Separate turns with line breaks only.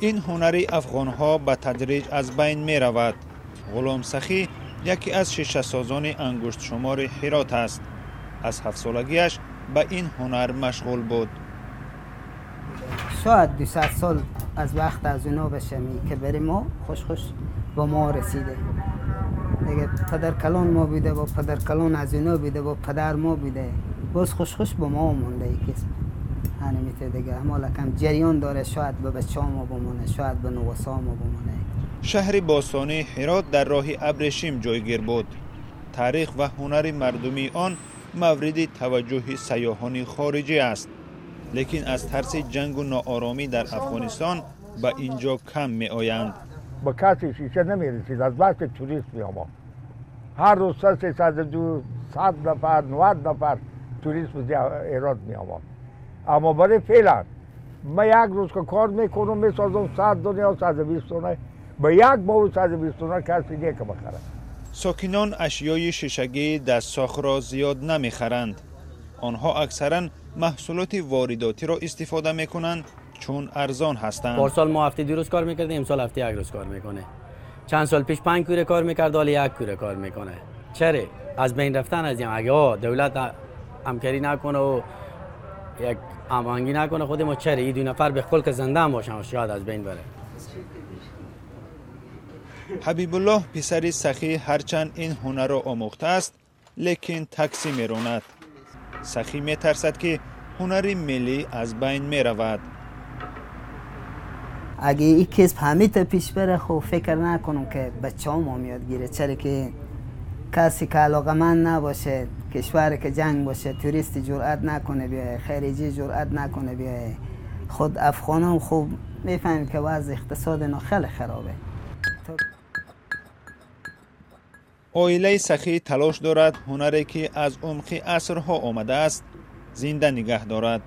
این هنر افغان‌ها به تدریج از بین می رود. غلام سخی یکی از شیشه سازان انگشت شمار هرات است. از 7 سالگیش به این هنر مشغول بود.
شاید 200 سال از وقت از اونا بشه که بریم ما خوش با ما رسیده. دیگه پدر کلان ما بوده و پدر کلان از اونا بوده و پدر ما بوده. باز خوش با ما مونده ای کس. هنمیته دیگه اما لکن جریان داره، شاید به بچه ما بمونه، شاید به نوسا ما بمونه.
شهر باستانی هرات در راه ابریشم جایگیر بود. تاریخ و هنر مردمی آن مورد توجه سیاحان خارجی است. لیکن از ترس جنگ و ناآرامی در افغانستان به اینجا کم می آیند.
با کسی شیشه نمی رسید، از بس که توریست می آمد. هر روز 302 100 نفر 90 نفر توریست به هرات می آمد. اما برای فعلا من یک روز که کار میکنم میسازم 100 دنیا 120 دنیا به یک باو 120 دنیا کسی نیه که بخره.
ساکنان اشیای شیشگی دست ساخت را زیاد نمیخرند. آنها اکثرا محصولات وارداتی را استفاده میکنند چون ارزان هستند.
پارسال ما هفته 2 روز کار میکردیم، امسال هفته 1 روز کار میکنه. چند سال پیش 5 کوره کار میکرد، حالا 1 کوره کار میکنه. چرا از بین رفتن از این اگه دولت همکاری نکنه و یک هماهنگی نکنه خود ما چرا این 2 نفر به خلق زنده هم باشن شاید از بین بره.
حبیب الله پسر سخی هرچند این هنر را آموخته است لیکن تاکسی میراند. سخی میترسد که هنر ملی از بین میرود.
اگه این کسب همیشه پیش بره خب فکر نکنم که بچه ما میاد گیره. چرا که کسی که علاقمند نباشه، کشوری که جنگ باشه، توریستی جرأت نکنه بیایه، خارجی جرأت نکنه بیایه. خود افغانان خوب میفهمیم که وضع اقتصاد اینا خیلی خرابه.
عائله سخی تلاش دارد هنری که از عمق عصرها آمده است زنده نگه دارد.